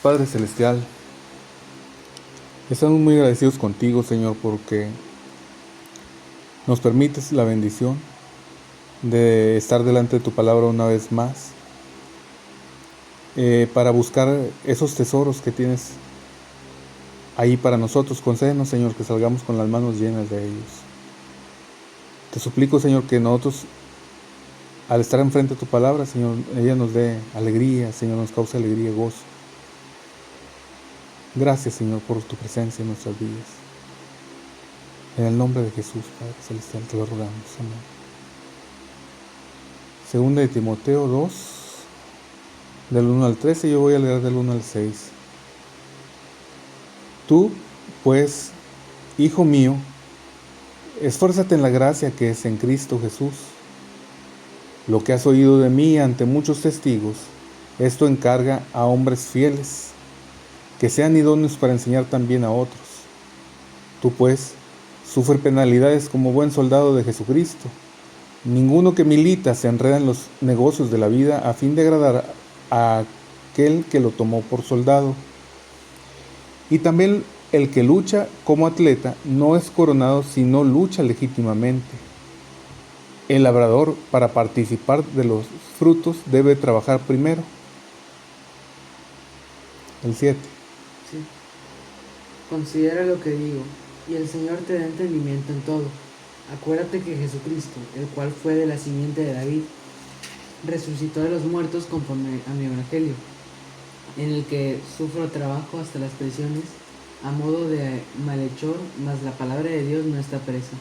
Padre Celestial, estamos muy agradecidos contigo, Señor, porque nos permites la bendición de estar delante de tu palabra una vez más, para buscar esos tesoros que tienes ahí para nosotros. Concédenos, Señor, que salgamos con las manos llenas de ellos. Te suplico, Señor, que nosotros, al estar enfrente de tu palabra, Señor, ella nos dé alegría, Señor, nos cause alegría y gozo. Gracias, Señor, por tu presencia en nuestras vidas. En el nombre de Jesús, Padre Celestial, te lo rogamos. Amén. Segunda de Timoteo 2, del 1 al 13, yo voy a leer del 1 al 6. Tú, pues, hijo mío, esfuérzate en la gracia que es en Cristo Jesús. Lo que has oído de mí ante muchos testigos, esto encarga a hombres fieles, que sean idóneos para enseñar también a otros. Tú, pues, sufre penalidades como buen soldado de Jesucristo. Ninguno que milita se enreda en los negocios de la vida a fin de agradar a aquel que lo tomó por soldado. Y también el que lucha como atleta no es coronado si no lucha legítimamente. El labrador, para participar de los frutos, debe trabajar primero. El 7. Sí. Considera lo que digo, y el Señor te da entendimiento en todo. Acuérdate que Jesucristo, el cual fue de la simiente de David, resucitó de los muertos conforme a mi evangelio, en el que sufro trabajo hasta las prisiones, a modo de malhechor, mas la palabra de Dios no está presa.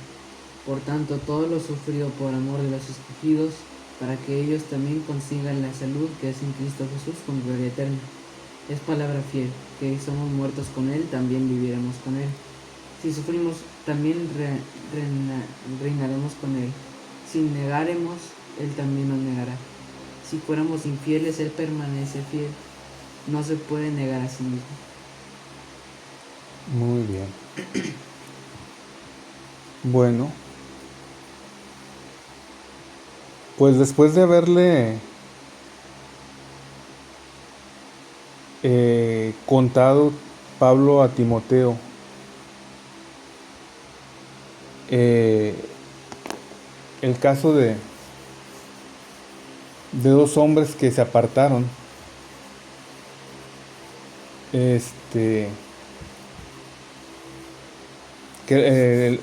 Por tanto, todo lo sufrido por amor de los escogidos, para que ellos también consigan la salud que es en Cristo Jesús con gloria eterna. Es palabra fiel, que somos muertos con Él, también viviremos con Él. Si sufrimos, también reinaremos con Él. Si negaremos, Él también nos negará. Si fuéramos infieles, Él permanece fiel. No se puede negar a sí mismo. Muy bien. Bueno, pues después de haberle contado Pablo a Timoteo el caso de dos hombres que se apartaron,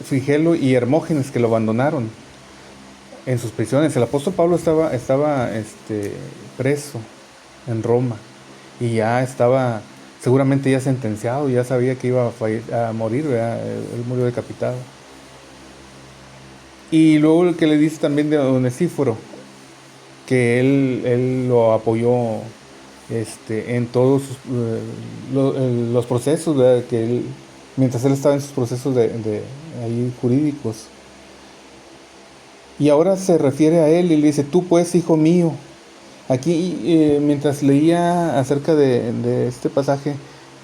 Figelo y Hermógenes, que lo abandonaron en sus prisiones. El apóstol Pablo estaba preso en Roma y ya estaba seguramente ya sentenciado, ya sabía que iba a morir, ¿verdad? Él murió decapitado. Y luego el que le dice también de Onesíforo, que él lo apoyó en todos los procesos, ¿verdad? Que él, mientras él estaba en sus procesos de ahí jurídicos. Y ahora se refiere a él y le dice: tú pues, hijo mío. Aquí, mientras leía acerca de este pasaje,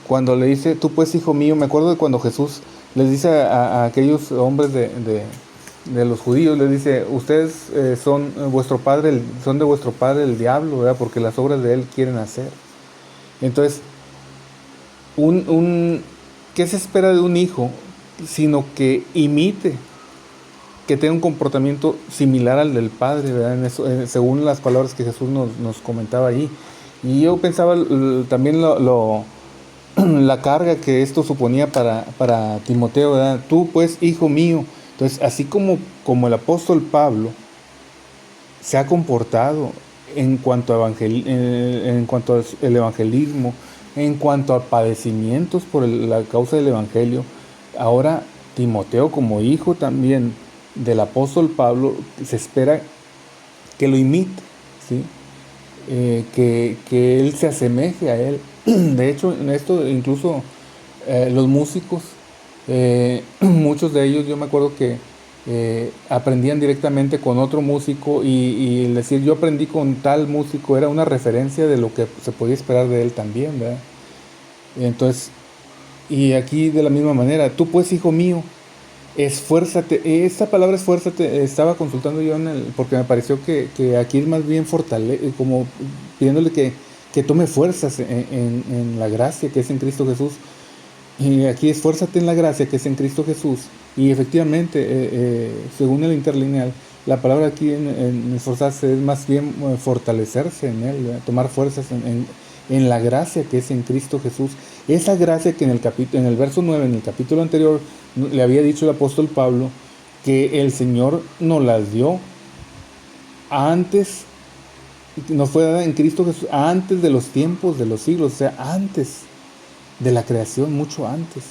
cuando le dice tú pues, hijo mío, me acuerdo de cuando Jesús les dice a aquellos hombres de los judíos, les dice: ustedes son de vuestro padre el diablo, ¿verdad? Porque las obras de él quieren hacer. Entonces, ¿qué se espera de un hijo? Sino que imite, que tenga un comportamiento similar al del Padre, ¿verdad? En eso, según las palabras que Jesús nos comentaba allí. Y yo pensaba también la carga que esto suponía para Timoteo, ¿verdad? Tú pues, hijo mío. Entonces, así como el apóstol Pablo se ha comportado en cuanto al evangelismo, en cuanto a padecimientos por la causa del evangelio, ahora Timoteo, como hijo también del apóstol Pablo, se espera que lo imite, ¿sí? Que él se asemeje a él. De hecho, en esto incluso los músicos, muchos de ellos, yo me acuerdo que aprendían directamente con otro músico, y el decir yo aprendí con tal músico era una referencia de lo que se podía esperar de él también, ¿verdad? Entonces, y aquí de la misma manera, tú pues, hijo mío, esfuérzate. Esta palabra esfuérzate, estaba consultando yo porque me pareció que aquí es más bien como pidiéndole que tome fuerzas en la gracia que es en Cristo Jesús. Y aquí esfuérzate en la gracia que es en Cristo Jesús. Y efectivamente, según el interlineal, la palabra aquí en esforzarse es más bien fortalecerse en Él, ¿verdad? Tomar fuerzas en la gracia que es en Cristo Jesús. Esa gracia que en el verso 9, en el capítulo anterior, le había dicho el apóstol Pablo, que el Señor nos las dio antes, nos fue dada en Cristo Jesús, antes de los tiempos de los siglos, o sea, antes de la creación, mucho antes.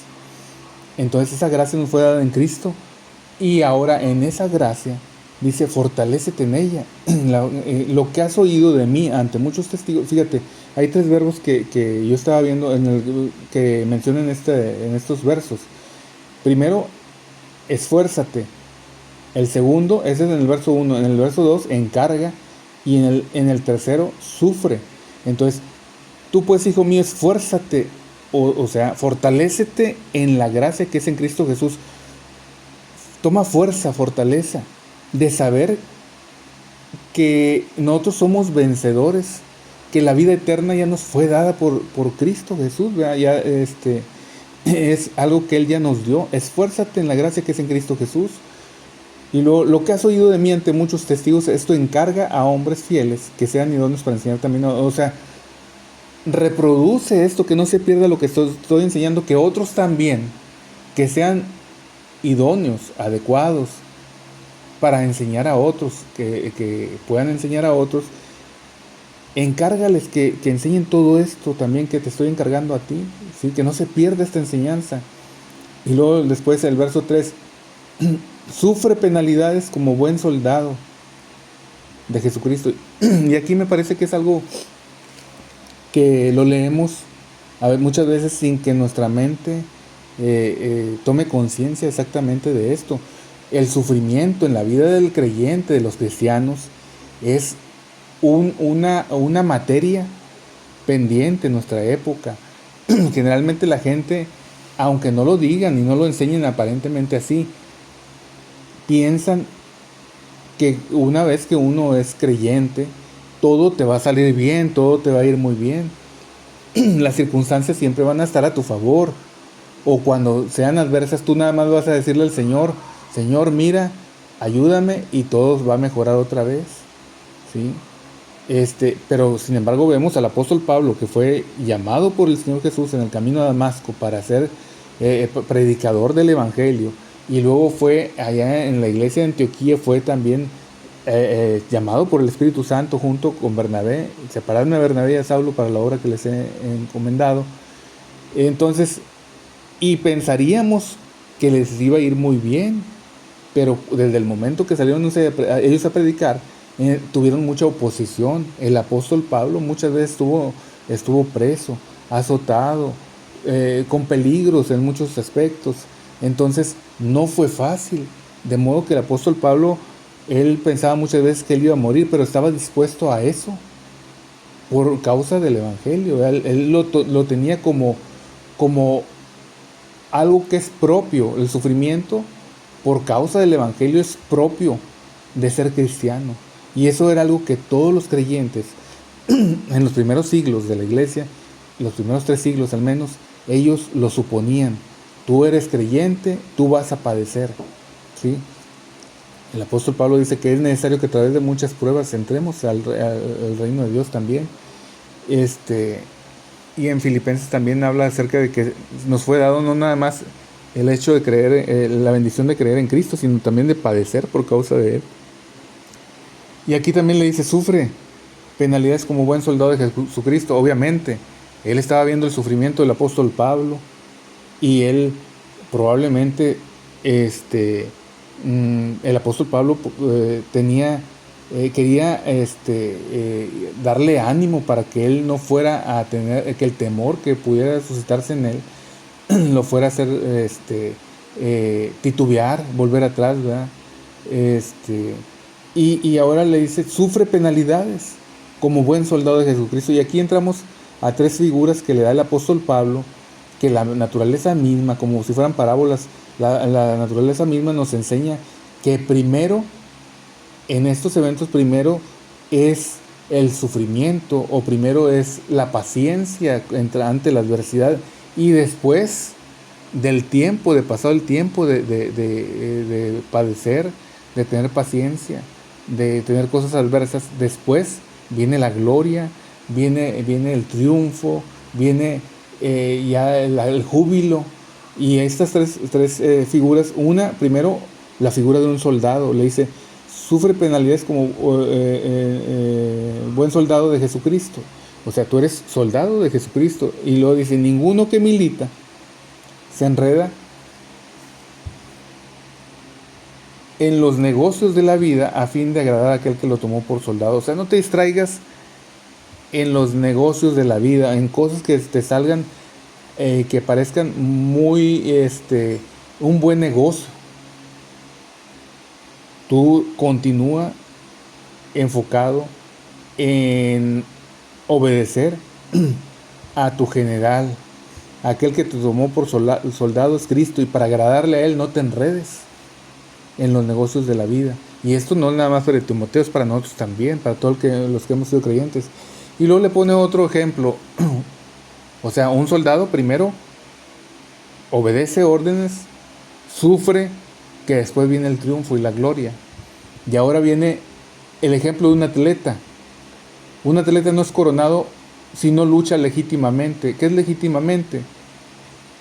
Entonces esa gracia nos fue dada en Cristo, y ahora en esa gracia dice, fortalécete en ella. Lo que has oído de mí ante muchos testigos. Fíjate, hay 3 verbos que yo estaba viendo que mencionan en estos versos. Primero, esfuérzate. El segundo, ese es en el verso 1. En el verso 2, encarga. Y en el tercero, sufre. Entonces, tú pues, hijo mío, esfuérzate. O sea, fortalécete en la gracia que es en Cristo Jesús. Toma fuerza, fortaleza de saber que nosotros somos vencedores, que la vida eterna ya nos fue dada por Cristo Jesús, ¿verdad? Ya es algo que Él ya nos dio. Esfuérzate en la gracia que es en Cristo Jesús. Y lo que has oído de mí ante muchos testigos, esto encarga a hombres fieles que sean idóneos para enseñar también. O sea, reproduce esto, que no se pierda lo que estoy enseñando, que otros también, que sean idóneos, adecuados para enseñar a otros, que puedan enseñar a otros. Encárgales que enseñen todo esto también que te estoy encargando a ti, ¿sí? Que no se pierda esta enseñanza. Y luego después el verso 3, sufre penalidades como buen soldado de Jesucristo. Y aquí me parece que es algo que lo leemos muchas veces sin que nuestra mente tome conciencia exactamente de esto. El sufrimiento en la vida del creyente, de los cristianos, es una materia pendiente en nuestra época. Generalmente la gente, aunque no lo digan y no lo enseñen aparentemente así, piensan que una vez que uno es creyente, todo te va a salir bien, todo te va a ir muy bien. Las circunstancias siempre van a estar a tu favor. O cuando sean adversas, tú nada más vas a decirle al Señor, Señor, mira, ayúdame, y todo va a mejorar otra vez, ¿sí? Pero sin embargo vemos al apóstol Pablo, que fue llamado por el Señor Jesús en el camino a Damasco para ser predicador del Evangelio, y luego fue allá en la iglesia de Antioquía, fue también llamado por el Espíritu Santo junto con Bernabé, separadme a Bernabé y a Saulo para la obra que les he encomendado. Entonces, y pensaríamos que les iba a ir muy bien, pero desde el momento que salieron ellos a predicar, tuvieron mucha oposición. El apóstol Pablo muchas veces estuvo preso, azotado, con peligros en muchos aspectos. Entonces no fue fácil, de modo que el apóstol Pablo, él pensaba muchas veces que él iba a morir, pero estaba dispuesto a eso por causa del Evangelio. Él lo tenía como algo que es propio. El sufrimiento por causa del Evangelio es propio de ser cristiano. Y eso era algo que todos los creyentes en los primeros siglos de la iglesia, los primeros 3 siglos al menos, ellos lo suponían. Tú eres creyente, tú vas a padecer, ¿sí? El apóstol Pablo dice que es necesario que a través de muchas pruebas entremos al reino de Dios también. Y en Filipenses también habla acerca de que nos fue dado no nada más el hecho de creer, la bendición de creer en Cristo, sino también de padecer por causa de Él. Y aquí también le dice, sufre penalidades como buen soldado de Jesucristo. Obviamente, él estaba viendo el sufrimiento del apóstol Pablo, y él probablemente, el apóstol Pablo quería darle ánimo para que él no fuera a tener, que el temor que pudiera suscitarse en él lo fuera a hacer titubear, volver atrás, ¿verdad? Y ahora le dice, sufre penalidades como buen soldado de Jesucristo. Y aquí entramos a 3 figuras que le da el apóstol Pablo, que la naturaleza misma, como si fueran parábolas, la naturaleza misma nos enseña que primero, en estos eventos, primero es el sufrimiento, o primero es la paciencia ante la adversidad, y después del tiempo, de pasado el tiempo de padecer, de tener paciencia, de tener cosas adversas, después viene la gloria, viene el triunfo, viene ya el júbilo. Y estas tres figuras, una, primero, la figura de un soldado, le dice, sufre penalidades como buen soldado de Jesucristo. O sea, tú eres soldado de Jesucristo. Y luego dice, ninguno que milita se enreda en los negocios de la vida a fin de agradar a aquel que lo tomó por soldado. O sea, no te distraigas en los negocios de la vida, en cosas que te salgan, que parezcan muy, un buen negocio. Tú continúa enfocado en obedecer a tu general, aquel que te tomó por soldado es Cristo, y para agradarle a Él no te enredes en los negocios de la vida. Y esto no es nada más para Timoteo, es para nosotros también, para todos los que hemos sido creyentes. Y luego le pone otro ejemplo. O sea, un soldado primero obedece órdenes, sufre, que después viene el triunfo y la gloria. Y ahora viene el ejemplo de un atleta. Un atleta no es coronado si no lucha legítimamente. ¿Qué es legítimamente?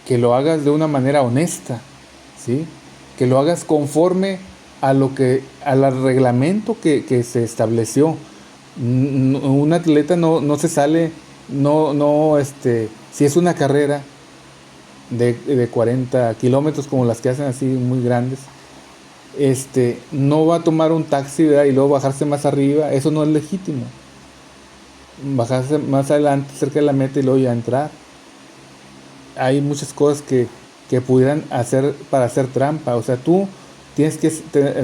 Que lo hagas de una manera honesta, ¿sí? Que lo hagas conforme al reglamento que se estableció. Un atleta no se sale, si es una carrera de 40 kilómetros como las que hacen así muy grandes, no va a tomar un taxi, ¿verdad?, y luego bajarse más arriba. Eso no es legítimo. Bajarse más adelante cerca de la meta y luego ya entrar. Hay muchas cosas que pudieran hacer para hacer trampa. O sea, tú tienes que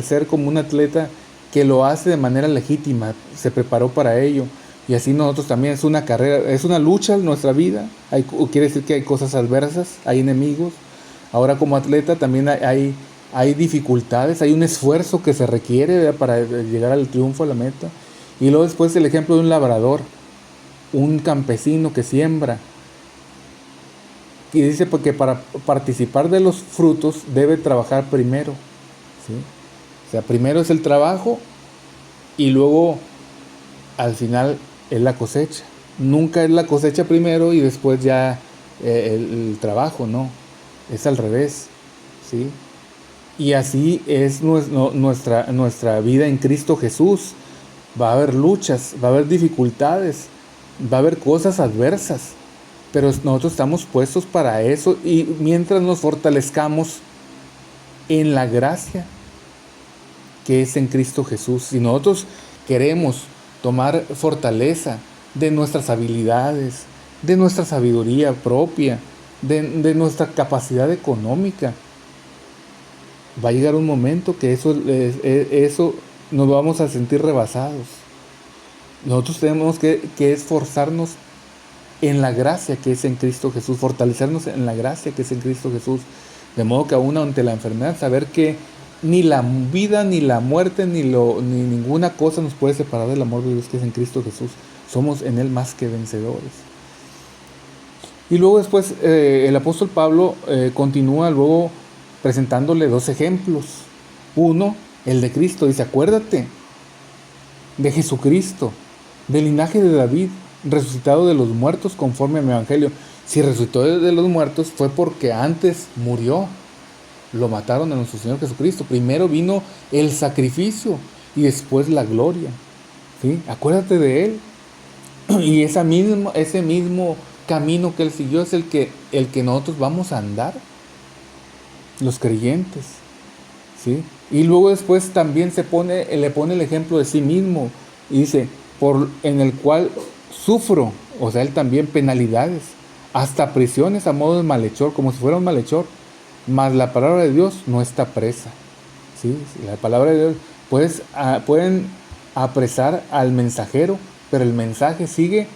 ser como un atleta que lo hace de manera legítima, se preparó para ello. Y así nosotros también, es una carrera, es una lucha en nuestra vida. Quiere decir que hay cosas adversas, hay enemigos. Ahora como atleta también hay dificultades, hay un esfuerzo que se requiere, ¿verdad?, para llegar al triunfo, a la meta. Y luego después el ejemplo de un labrador, un campesino que siembra. Y dice porque para participar de los frutos debe trabajar primero, ¿sí? O sea, primero es el trabajo y luego al final es la cosecha. Nunca es la cosecha primero y después ya el trabajo, no. Es al revés, ¿sí? Y así es nuestra vida en Cristo Jesús. Va a haber luchas, va a haber dificultades, va a haber cosas adversas, pero nosotros estamos puestos para eso, y mientras nos fortalezcamos en la gracia que es en Cristo Jesús. Si nosotros queremos tomar fortaleza de nuestras habilidades, de nuestra sabiduría propia, de nuestra capacidad económica, va a llegar un momento que eso nos vamos a sentir rebasados. Nosotros tenemos que esforzarnos en la gracia que es en Cristo Jesús, fortalecernos en la gracia que es en Cristo Jesús, de modo que aún ante la enfermedad, saber que ni la vida, ni la muerte, ni ninguna cosa nos puede separar del amor de Dios que es en Cristo Jesús. Somos en Él más que vencedores. Y luego después el apóstol Pablo continúa luego presentándole dos ejemplos. Uno, el de Cristo. Dice, acuérdate de Jesucristo, del linaje de David, resucitado de los muertos conforme a mi evangelio. Si resucitó de los muertos fue porque antes murió. Lo mataron a nuestro Señor Jesucristo. Primero vino el sacrificio y después la gloria, ¿sí? Acuérdate de Él. Y ese mismo camino que Él siguió es el que nosotros vamos a andar, los creyentes, ¿sí? Y luego después también le pone el ejemplo de sí mismo. Y dice, en el cual sufro, o sea, Él también penalidades, hasta prisiones a modo de malhechor, como si fuera un malhechor. Mas la palabra de Dios no está presa, ¿sí? La palabra de Dios, pueden apresar al mensajero, pero el mensaje sigue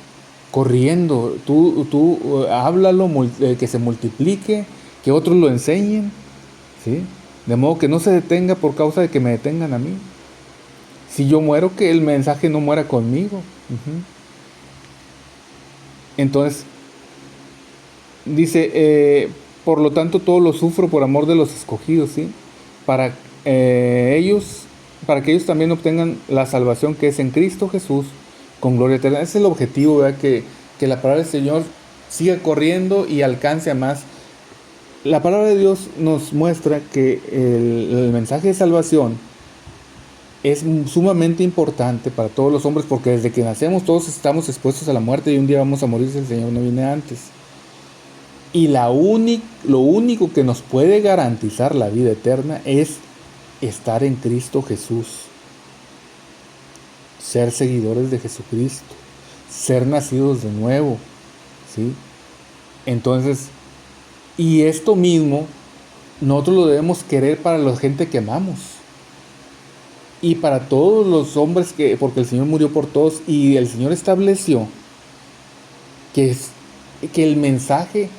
corriendo. Tú háblalo, que se multiplique, que otros lo enseñen, ¿sí? De modo que no se detenga por causa de que me detengan a mí. Si yo muero, que el mensaje no muera conmigo. Entonces, dice, por lo tanto todo lo sufro por amor de los escogidos, ¿sí? Para ellos, para que ellos también obtengan la salvación que es en Cristo Jesús, con gloria eterna. Ese es el objetivo, ¿verdad? Que la palabra del Señor siga corriendo y alcance a más. La palabra de Dios nos muestra que el mensaje de salvación es sumamente importante para todos los hombres, porque desde que nacemos todos estamos expuestos a la muerte y un día vamos a morir si el Señor no viene antes. Y lo único que nos puede garantizar la vida eterna es estar en Cristo Jesús, ser seguidores de Jesucristo, ser nacidos de nuevo, ¿sí? Entonces, y esto mismo nosotros lo debemos querer para la gente que amamos y para todos los hombres, porque el Señor murió por todos y el Señor estableció que el mensaje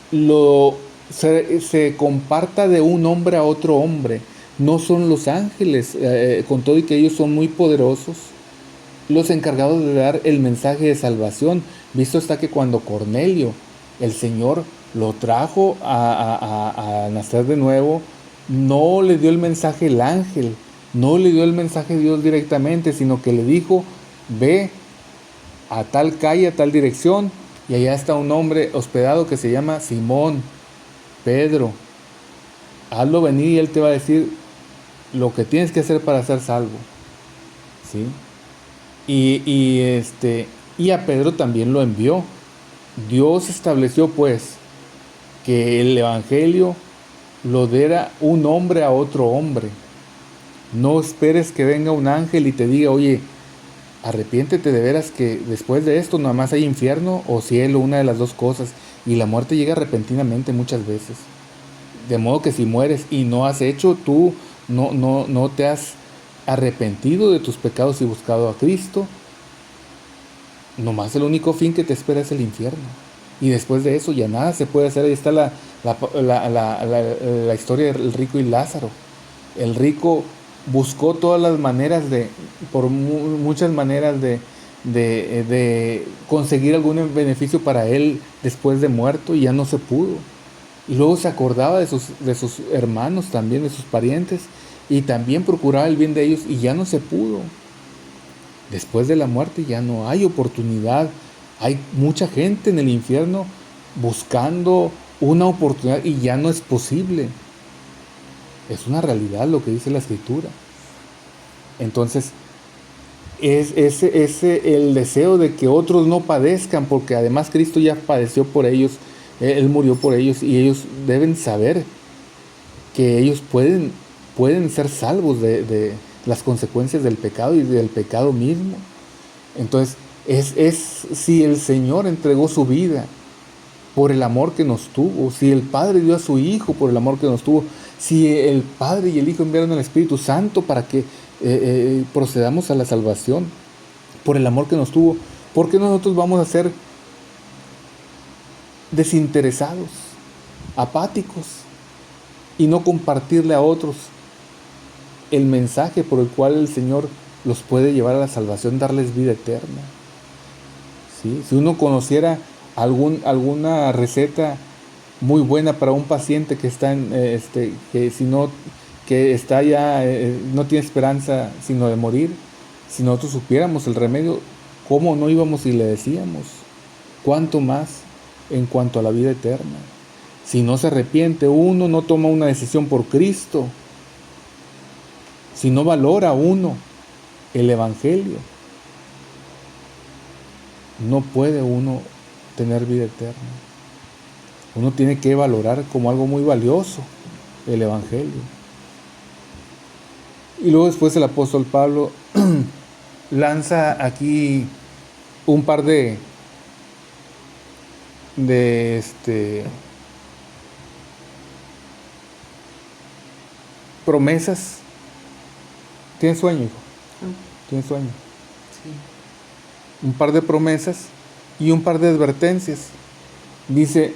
se comparta de un hombre a otro hombre. No son los ángeles, con todo y que ellos son muy poderosos, los encargados de dar el mensaje de salvación. Visto está que cuando Cornelio, el Señor lo trajo a nacer de nuevo, no le dio el mensaje el ángel, no le dio el mensaje de Dios directamente, sino que le dijo, ve a tal calle, a tal dirección, y allá está un hombre hospedado que se llama Simón, Pedro. Hazlo venir y él te va a decir lo que tienes que hacer para ser salvo, ¿sí? Y a Pedro también lo envió. Dios estableció pues que el evangelio lo diera un hombre a otro hombre. No esperes que venga un ángel y te diga, oye, arrepiéntete de veras que después de esto nada más hay infierno o cielo, una de las dos cosas. Y la muerte llega repentinamente muchas veces. De modo que si mueres y no has hecho, tú no te has arrepentido de tus pecados y buscado a Cristo, nomás el único fin que te espera es el infierno. Y después de eso ya nada se puede hacer. Ahí está la historia del rico y Lázaro. El rico buscó todas las maneras muchas maneras de conseguir algún beneficio para él después de muerto, y ya no se pudo. Y luego se acordaba de sus hermanos también, de sus parientes, y también procuraba el bien de ellos, y ya no se pudo. Después de la muerte ya no hay oportunidad. Hay mucha gente en el infierno buscando una oportunidad y ya no es posible. Es una realidad lo que dice la Escritura. Entonces, es el deseo de que otros no padezcan, porque además Cristo ya padeció por ellos, Él murió por ellos, y ellos deben saber que ellos pueden ser salvos de las consecuencias del pecado y del pecado mismo. Entonces, si el Señor entregó su vida por el amor que nos tuvo, si el Padre dio a su Hijo por el amor que nos tuvo, si el Padre y el Hijo enviaron al Espíritu Santo para que procedamos a la salvación por el amor que nos tuvo, ¿por qué nosotros vamos a ser desinteresados, apáticos, y no compartirle a otros el mensaje por el cual el Señor los puede llevar a la salvación, darles vida eterna? ¿Sí? Si uno conociera alguna receta muy buena para un paciente que está que está ya no tiene esperanza sino de morir, si nosotros supiéramos el remedio, ¿cómo no íbamos y le decíamos? ¿Cuánto más en cuanto a la vida eterna? Si no se arrepiente uno, no toma una decisión por Cristo, si no valora uno el Evangelio, no puede uno tener vida eterna. Uno tiene que valorar como algo muy valioso el Evangelio. Y luego después el apóstol Pablo lanza aquí un par de promesas. ¿Tienes sueño, hijo? ¿Tienes sueño? Sí. Un par de promesas y un par de advertencias. Dice,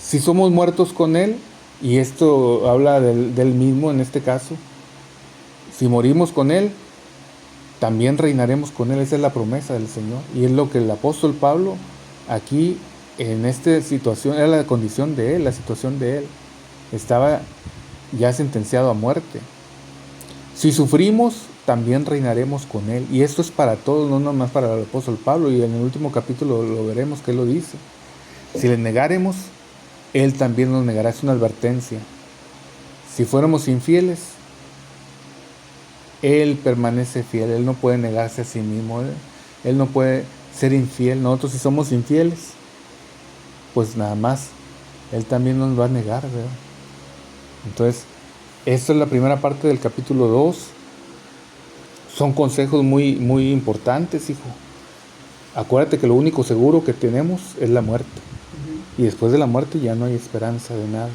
si somos muertos con Él, y esto habla del mismo en este caso, si morimos con Él, también reinaremos con Él. Esa es la promesa del Señor. Y es lo que el apóstol Pablo aquí en esta situación, era la condición de él, la situación de él. Estaba ya sentenciado a muerte. Si sufrimos, también reinaremos con Él. Y esto es para todos, no nomás para el apóstol Pablo. Y en el último capítulo lo veremos que Él lo dice. Si le negáremos, Él también nos negará. Es una advertencia. Si fuéramos infieles, Él permanece fiel. Él no puede negarse a sí mismo. Él no puede ser infiel. Nosotros si somos infieles, pues nada más, Él también nos va a negar, ¿verdad? Entonces, esta es la primera parte del capítulo 2. Son consejos muy, muy importantes, hijo. Acuérdate que lo único seguro que tenemos es la muerte. Y después de la muerte ya no hay esperanza de nada.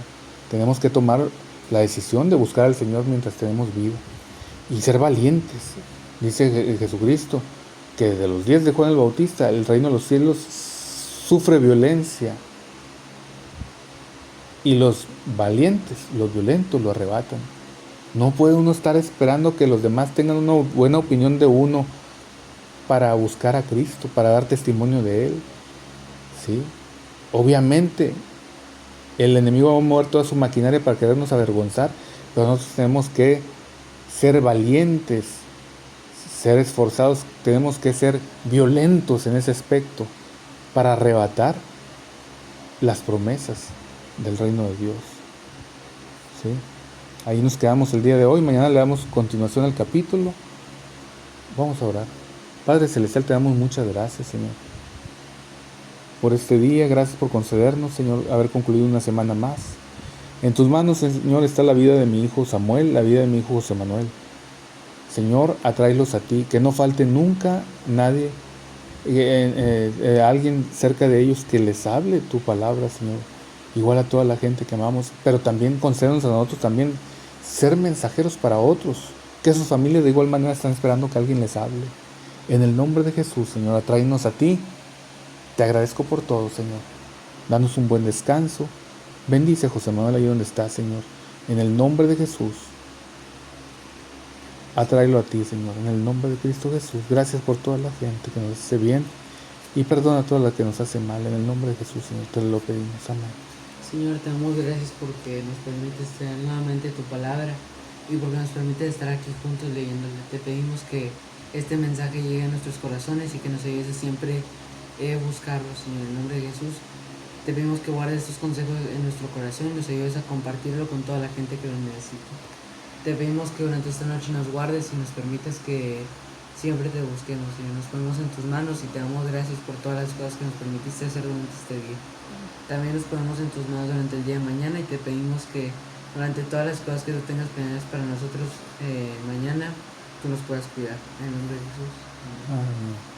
Tenemos que tomar la decisión de buscar al Señor mientras tenemos vida. Y ser valientes. Dice Jesucristo que desde los días de Juan el Bautista el reino de los cielos sufre violencia. Y los valientes, los violentos lo arrebatan. No puede uno estar esperando que los demás tengan una buena opinión de uno para buscar a Cristo, para dar testimonio de Él. ¿Sí? Obviamente, el enemigo va a mover toda su maquinaria para querernos avergonzar, pero nosotros tenemos que ser valientes, ser esforzados, tenemos que ser violentos en ese aspecto para arrebatar las promesas del reino de Dios. ¿Sí? Ahí nos quedamos el día de hoy. Mañana le damos continuación al capítulo. Vamos a orar. Padre Celestial, te damos muchas gracias, Señor, por este día. Gracias por concedernos, Señor, haber concluido una semana más. En tus manos, Señor, está la vida de mi hijo Samuel, la vida de mi hijo José Manuel. Señor, atráelos a ti, que no falte nunca nadie, alguien cerca de ellos que les hable tu palabra, Señor. Igual a toda la gente que amamos, pero también concédenos a nosotros también ser mensajeros para otros, que sus familias de igual manera están esperando que alguien les hable. En el nombre de Jesús, Señor, atráenos a ti. Te agradezco por todo, Señor. Danos un buen descanso. Bendice a José Manuel ahí donde está, Señor. En el nombre de Jesús. Atráelo a ti, Señor. En el nombre de Cristo Jesús. Gracias por toda la gente que nos hace bien. Y perdona a toda la que nos hace mal. En el nombre de Jesús, Señor, te lo pedimos. Amén. Señor, te damos gracias porque nos permites tener nuevamente tu palabra y porque nos permite estar aquí juntos leyéndola. Te pedimos que este mensaje llegue a nuestros corazones y que nos ayudes a siempre buscarlo, Señor, en el nombre de Jesús. Te pedimos que guardes estos consejos en nuestro corazón y nos ayudes a compartirlo con toda la gente que lo necesita. Te pedimos que durante esta noche nos guardes y nos permitas que siempre te busquemos, Señor. Nos ponemos en tus manos y te damos gracias por todas las cosas que nos permitiste hacer durante este día. También nos ponemos en tus manos durante el día de mañana y te pedimos que durante todas las cosas que tú tengas planeadas para nosotros mañana, tú nos puedas cuidar. En el nombre de Jesús. Amén.